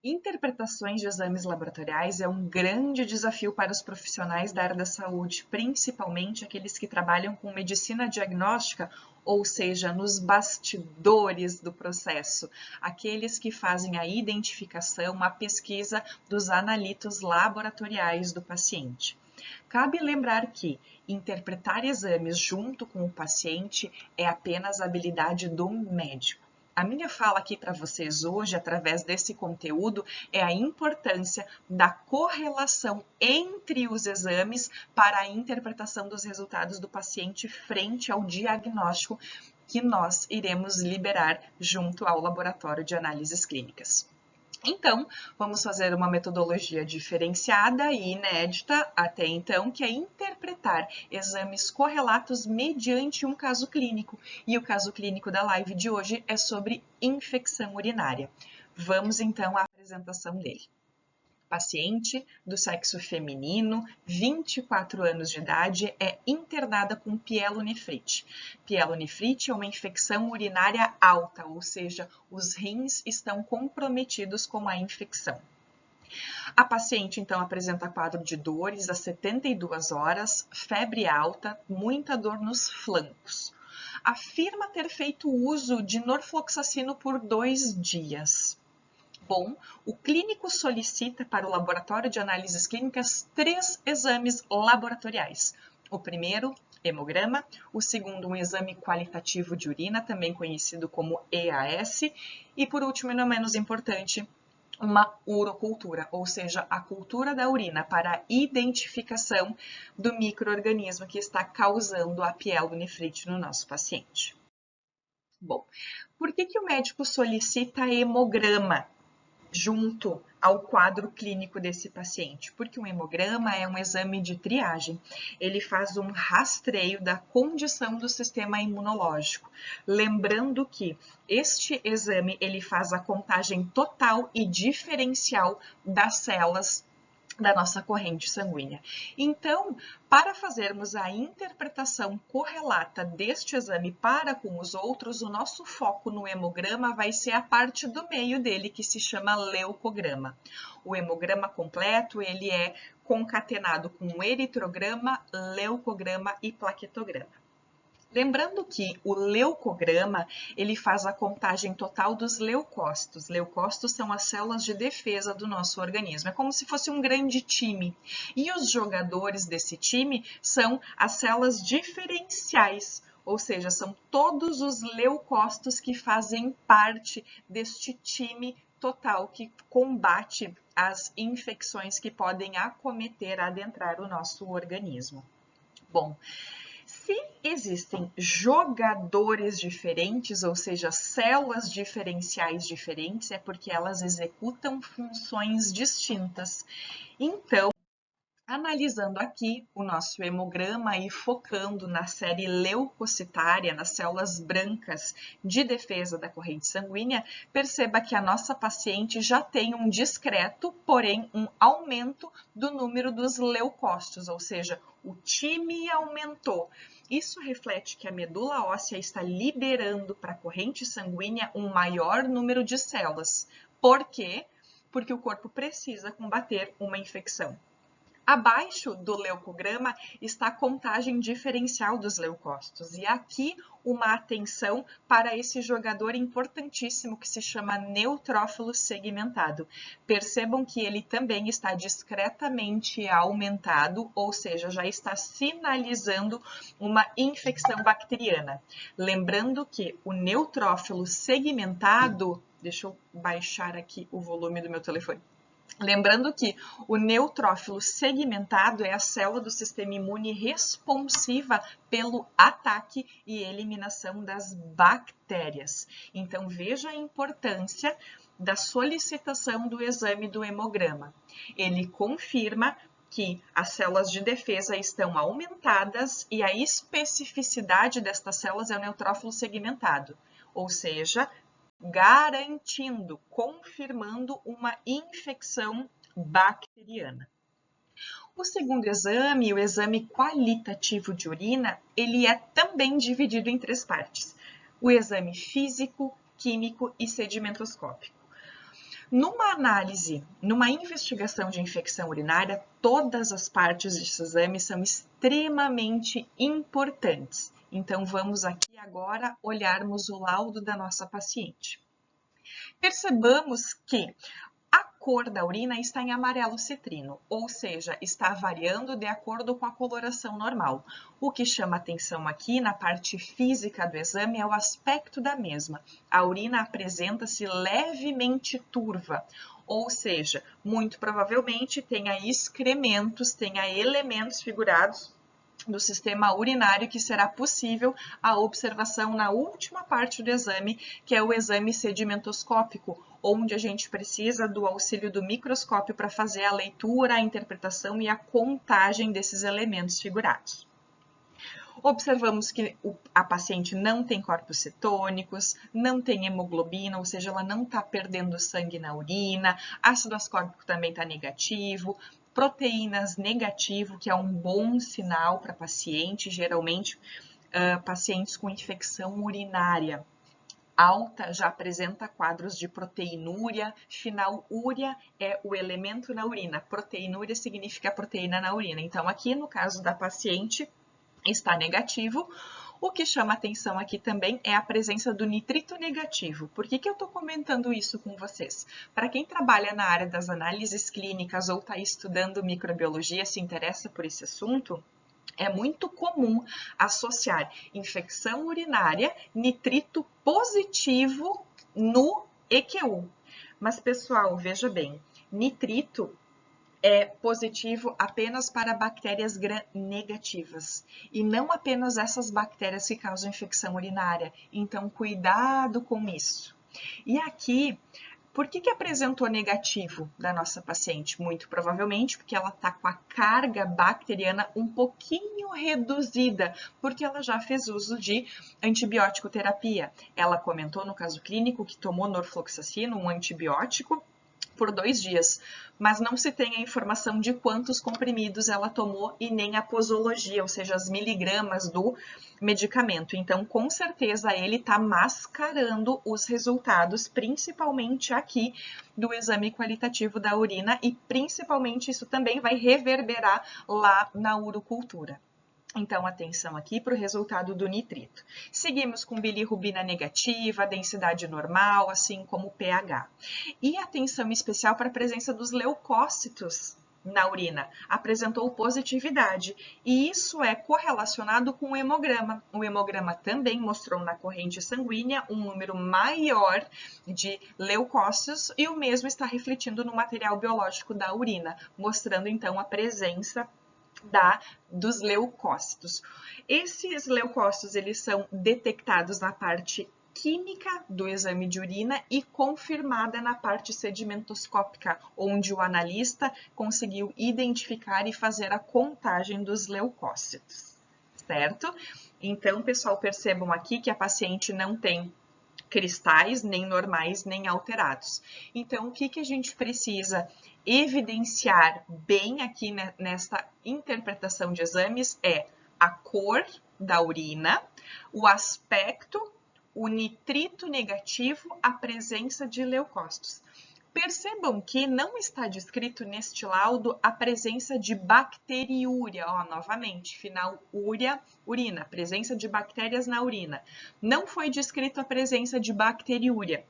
Interpretações de exames laboratoriais é um grande desafio para os profissionais da área da saúde, principalmente aqueles que trabalham com medicina diagnóstica, ou seja, nos bastidores do processo, aqueles que fazem a identificação, a pesquisa dos analitos laboratoriais do paciente. Cabe lembrar que interpretar exames junto com o paciente é apenas a habilidade do médico. A minha fala aqui para vocês hoje, através desse conteúdo, é a importância da correlação entre os exames para a interpretação dos resultados do paciente frente ao diagnóstico que nós iremos liberar junto ao laboratório de análises clínicas. Então, vamos fazer uma metodologia diferenciada e inédita até então, que é interpretar exames correlatos mediante um caso clínico. E o caso clínico da live de hoje é sobre infecção urinária. Vamos então à apresentação dele. Paciente do sexo feminino, 24 anos de idade, é internada com pielonefrite. Pielonefrite é uma infecção urinária alta, ou seja, os rins estão comprometidos com a infecção. A paciente, então, apresenta quadro de dores às 72 horas, febre alta, muita dor nos flancos. Afirma ter feito uso de norfloxacino por 2 dias. Bom, o clínico solicita para o laboratório de análises clínicas 3 exames laboratoriais. O primeiro, hemograma, o segundo, um exame qualitativo de urina, também conhecido como EAS, e por último, e não menos importante, uma urocultura, ou seja, a cultura da urina para a identificação do micro-organismo que está causando a pielonefrite no nosso paciente. Bom, por que o médico solicita hemograma junto ao quadro clínico desse paciente? Porque o hemograma é um exame de triagem. Ele faz um rastreio da condição do sistema imunológico. Lembrando que este exame ele faz a contagem total e diferencial das células da nossa corrente sanguínea. Então, para fazermos a interpretação correlata deste exame para com os outros, o nosso foco no hemograma vai ser a parte do meio dele, que se chama leucograma. O hemograma completo, ele é concatenado com eritrograma, leucograma e plaquetograma. Lembrando que o leucograma, ele faz a contagem total dos leucócitos. Leucócitos são as células de defesa do nosso organismo. É como se fosse um grande time. E os jogadores desse time são as células diferenciais, ou seja, são todos os leucócitos que fazem parte deste time total que combate as infecções que podem acometer, adentrar o nosso organismo. Bom, se existem jogadores diferentes, ou seja, células diferenciais diferentes, é porque elas executam funções distintas. Então, analisando aqui o nosso hemograma e focando na série leucocitária, nas células brancas de defesa da corrente sanguínea, perceba que a nossa paciente já tem um discreto, porém um aumento do número dos leucócitos, ou seja, o time aumentou. Isso reflete que a medula óssea está liberando para a corrente sanguínea um maior número de células. Por quê? Porque o corpo precisa combater uma infecção. Abaixo do leucograma está a contagem diferencial dos leucócitos. E aqui uma atenção para esse jogador importantíssimo que se chama neutrófilo segmentado. Percebam que ele também está discretamente aumentado, ou seja, já está sinalizando uma infecção bacteriana. Lembrando que o neutrófilo segmentado, deixa eu baixar aqui o volume do meu telefone. Lembrando que o neutrófilo segmentado é a célula do sistema imune responsiva pelo ataque e eliminação das bactérias. Então, veja a importância da solicitação do exame do hemograma. Ele confirma que as células de defesa estão aumentadas e a especificidade destas células é o neutrófilo segmentado, ou seja, garantindo, confirmando uma infecção bacteriana. O segundo exame, o exame qualitativo de urina, ele é também dividido em 3 partes. O exame físico, químico e sedimentoscópico. Numa análise, numa investigação de infecção urinária, todas as partes desse exame são extremamente importantes. Então, vamos aqui agora olharmos o laudo da nossa paciente. Percebamos que a cor da urina está em amarelo citrino, ou seja, está variando de acordo com a coloração normal. O que chama atenção aqui na parte física do exame é o aspecto da mesma. A urina apresenta-se levemente turva, ou seja, muito provavelmente tenha excrementos, tenha elementos figurados do sistema urinário que será possível a observação na última parte do exame, que é o exame sedimentoscópico, onde a gente precisa do auxílio do microscópio para fazer a leitura, a interpretação e a contagem desses elementos figurados. Observamos que a paciente não tem corpos cetônicos, não tem hemoglobina, ou seja, ela não está perdendo sangue na urina, ácido ascórbico também está negativo, proteínas negativo, que é um bom sinal para paciente, geralmente pacientes com infecção urinária alta já apresenta quadros de proteinúria, final úria é o elemento na urina, proteinúria significa proteína na urina. Então, aqui no caso da paciente, está negativo. O que chama atenção aqui também é a presença do nitrito negativo. Por que eu estou comentando isso com vocês? Para quem trabalha na área das análises clínicas ou está estudando microbiologia, se interessa por esse assunto, é muito comum associar infecção urinária, nitrito positivo no EQU. Mas, pessoal, veja bem, nitrito é positivo apenas para bactérias gram-negativas e não apenas essas bactérias que causam infecção urinária. Então, cuidado com isso. E aqui, por que apresentou negativo da nossa paciente? Muito provavelmente porque ela está com a carga bacteriana um pouquinho reduzida, porque ela já fez uso de antibiótico terapia. Ela comentou no caso clínico que tomou norfloxacino, um antibiótico, por 2 dias, mas não se tem a informação de quantos comprimidos ela tomou e nem a posologia, ou seja, as miligramas do medicamento. Então, com certeza, ele está mascarando os resultados, principalmente aqui do exame qualitativo da urina e principalmente isso também vai reverberar lá na urocultura. Então, atenção aqui para o resultado do nitrito. Seguimos com bilirrubina negativa, densidade normal, assim como o pH. E atenção especial para a presença dos leucócitos na urina. Apresentou positividade e isso é correlacionado com o hemograma. O hemograma também mostrou na corrente sanguínea um número maior de leucócitos e o mesmo está refletindo no material biológico da urina, mostrando então a presença dos leucócitos. Esses leucócitos eles são detectados na parte química do exame de urina e confirmada na parte sedimentoscópica, onde o analista conseguiu identificar e fazer a contagem dos leucócitos, certo? Então, pessoal, percebam aqui que a paciente não tem cristais, nem normais, nem alterados. Então, o que a gente precisa evidenciar bem aqui nesta interpretação de exames é a cor da urina, o aspecto, o nitrito negativo, a presença de leucócitos. Percebam que não está descrito neste laudo a presença de bacteriúria, novamente, final úria, urina, presença de bactérias na urina. Não foi descrito a presença de bacteriúria,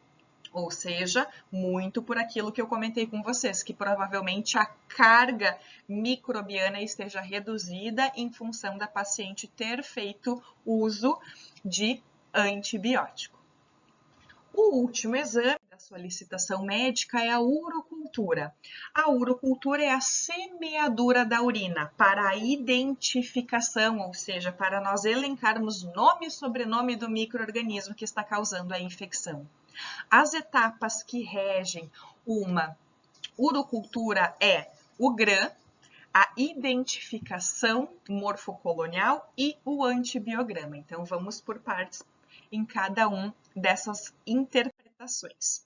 ou seja, muito por aquilo que eu comentei com vocês, que provavelmente a carga microbiana esteja reduzida em função da paciente ter feito uso de antibiótico. O último exame da solicitação médica é a urocultura. A urocultura é a semeadura da urina para a identificação, ou seja, para nós elencarmos nome e sobrenome do micro-organismo que está causando a infecção. As etapas que regem uma urocultura é o GRAM, a identificação morfocolonial e o antibiograma. Então, vamos por partes em cada um dessas interpretações.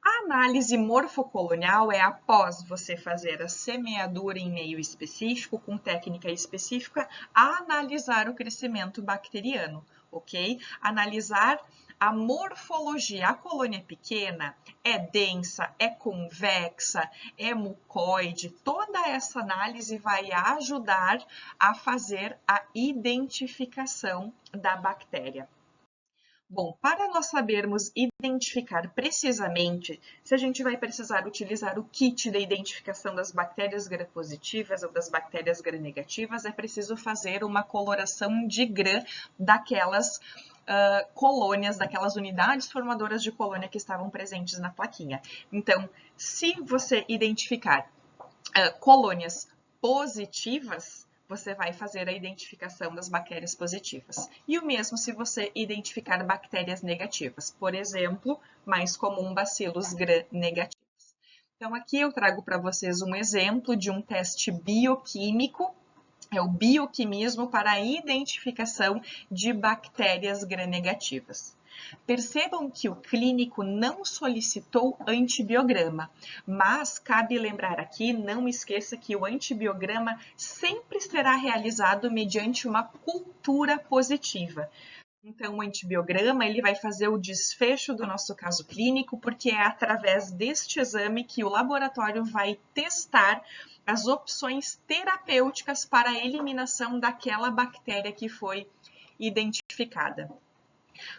A análise morfocolonial é após você fazer a semeadura em meio específico, com técnica específica, a analisar o crescimento bacteriano, ok? Analisar A morfologia, a colônia pequena é densa, é convexa, é mucoide. Toda essa análise vai ajudar a fazer a identificação da bactéria. Bom, para nós sabermos identificar precisamente se a gente vai precisar utilizar o kit de identificação das bactérias gram-positivas ou das bactérias gram-negativas, é preciso fazer uma coloração de Gram daquelas colônias, daquelas unidades formadoras de colônia que estavam presentes na plaquinha. Então, se você identificar colônias positivas, você vai fazer a identificação das bactérias positivas. E o mesmo se você identificar bactérias negativas. Por exemplo, mais comum, bacilos gram-negativos. Então, aqui eu trago para vocês um exemplo de um teste bioquímico. É o bioquimismo para a identificação de bactérias gram-negativas. Percebam que o clínico não solicitou antibiograma, mas cabe lembrar aqui, não esqueça que o antibiograma sempre será realizado mediante uma cultura positiva. Então, o antibiograma ele vai fazer o desfecho do nosso caso clínico, porque é através deste exame que o laboratório vai testar as opções terapêuticas para a eliminação daquela bactéria que foi identificada.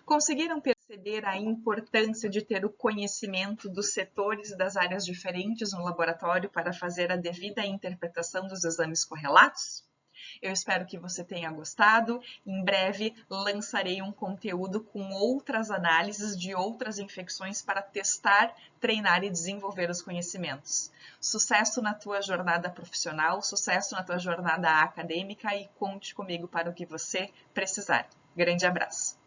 Conseguiram perceber a importância de ter o conhecimento dos setores e das áreas diferentes no laboratório para fazer a devida interpretação dos exames correlatos? Eu espero que você tenha gostado. Em breve lançarei um conteúdo com outras análises de outras infecções para testar, treinar e desenvolver os conhecimentos. Sucesso na tua jornada profissional, sucesso na tua jornada acadêmica e conte comigo para o que você precisar. Grande abraço!